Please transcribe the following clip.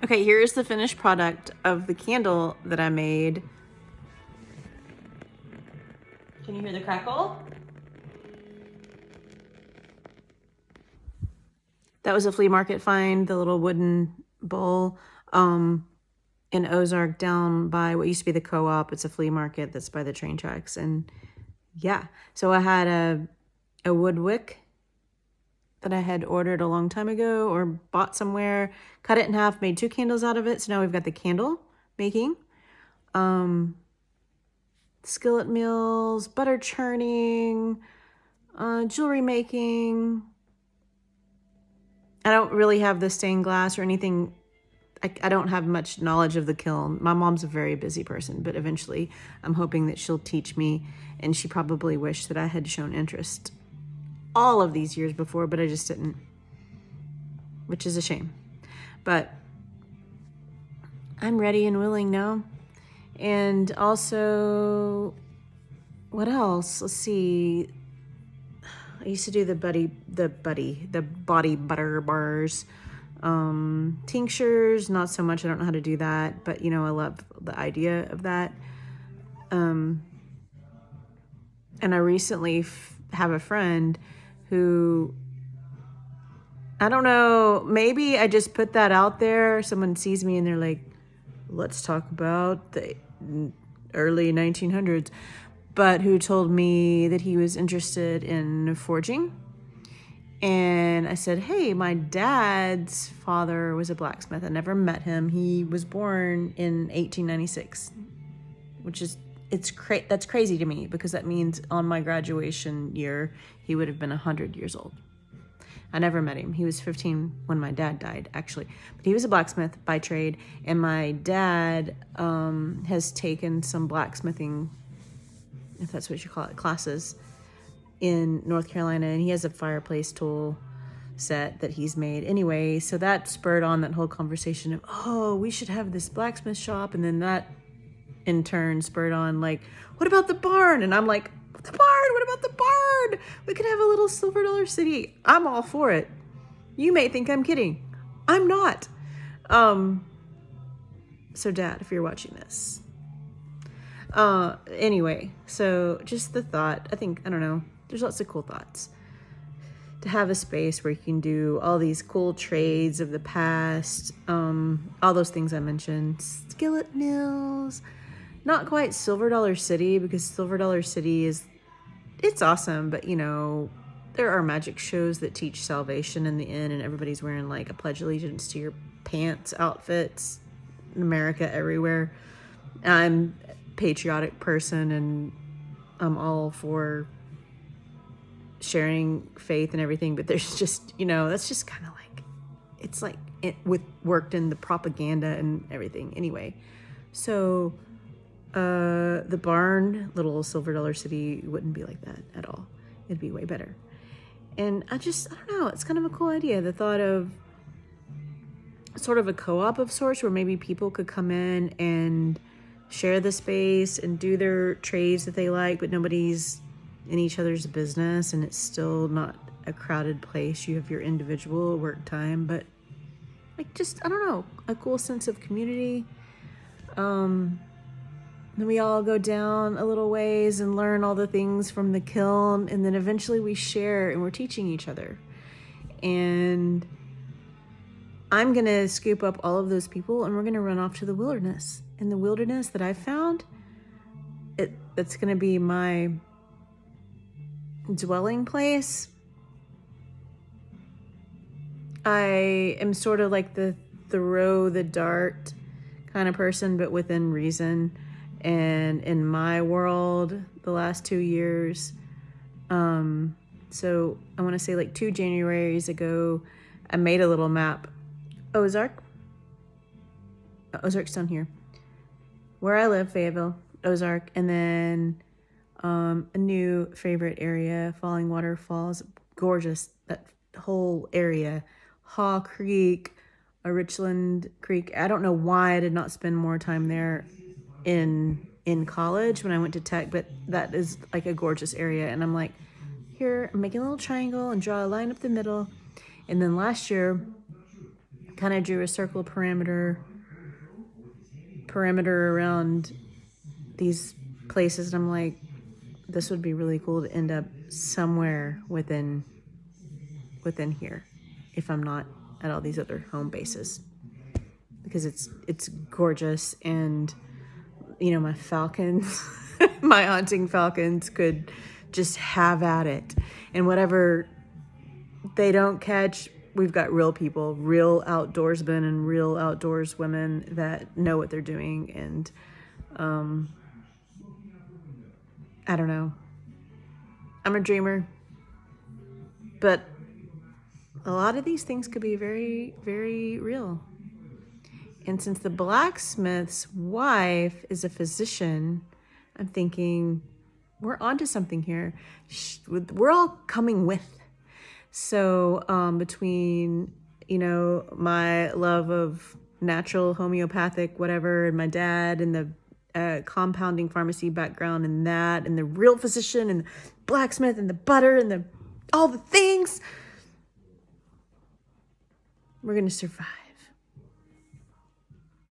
Okay, here's the finished product of the candle that I made. Can you hear the crackle? That was a flea market find, the little wooden bowl in Ozark down by what used to be the co-op. It's a flea market that's by the train tracks. And yeah, so I had a wood wick that I had ordered a long time ago or bought somewhere, cut it in half, made 2 candles out of it. So now we've got the candle making, skillet meals, butter churning, jewelry making. I don't really have the stained glass or anything. I don't have much knowledge of the kiln. My mom's a very busy person, but eventually I'm hoping that she'll teach me, and she probably wished that I had shown interest all of these years before, but I just didn't, which is a shame. But I'm ready and willing now. And also, what else? Let's see. I used to do the body butter bars, tinctures, not so much. I don't know how to do that, but you know, I love the idea of that. And I recently have a friend who, I don't know, maybe I just put that out there. Someone sees me and they're like, let's talk about the early 1900s, but who told me that he was interested in forging. And I said, hey, my dad's father was a blacksmith. I never met him. He was born in 1896, which is, that's crazy to me because that means on my graduation year, he would have been 100 years old. I never met him. He was 15 when my dad died, actually. But he was a blacksmith by trade. And my dad has taken some blacksmithing, if that's what you call it, classes in North Carolina. And he has a fireplace tool set that he's made. Anyway, so that spurred on that whole conversation of, oh, we should have this blacksmith shop. And then that in turn spurred on, like, what about the barn? And I'm like, the barn? What about the barn? We could have a little silver dollar city. I'm all for it. You may think I'm kidding. I'm not. So Dad, if you're watching this. Anyway, so just the thought, I don't know, there's lots of cool thoughts. To have a space where you can do all these cool trades of the past, all those things I mentioned, skillet mills, not quite Silver Dollar City, because Silver Dollar City it's awesome, but you know, there are magic shows that teach salvation in the inn and everybody's wearing like a pledge allegiance to your pants outfits in America everywhere. I'm a patriotic person and I'm all for sharing faith and everything, but there's just, you know, that's just kind of like, it's like it worked in the propaganda and everything. Anyway, so the barn, little Silver Dollar City, wouldn't be like that at all. It'd be way better. And I don't know, it's kind of a cool idea. The thought of sort of a co-op of sorts where maybe people could come in and share the space and do their trades that they like, but nobody's in each other's business and it's still not a crowded place. You have your individual work time, but like just, I don't know, a cool sense of community. Then we all go down a little ways and learn all the things from the kiln. And then eventually we share and we're teaching each other. And I'm going to scoop up all of those people and we're going to run off to the wilderness. And the wilderness that I found, that's going to be my dwelling place. I am sort of like the Thoreau, the Dart kind of person, but within reason. And in my world, the last 2 years, so I want to say like 2 Januaries ago, I made a little map. Ozark's down here. Where I live, Fayetteville, Ozark, and then a new favorite area, Falling Waterfalls, gorgeous, that whole area, Haw Creek, Richland Creek. I don't know why I did not spend more time there in college when I went to tech, but that is like a gorgeous area. And I'm like, here, I'm making a little triangle and draw a line up the middle. And then last year, kind of drew a circle perimeter around these places. And I'm like, this would be really cool to end up somewhere within here if I'm not at all these other home bases, because it's gorgeous. And my falcons my hunting falcons could just have at it, and whatever they don't catch, we've got real people, real outdoorsmen and real outdoors women that know what they're doing. And I don't know, I'm a dreamer, but a lot of these things could be very, very real. And since the blacksmith's wife is a physician, I'm thinking we're onto something here. We're all coming with. So between, my love of natural homeopathic whatever, and my dad, and the compounding pharmacy background, and that, and the real physician, and the blacksmith, and the butter, and all the things, we're going to survive.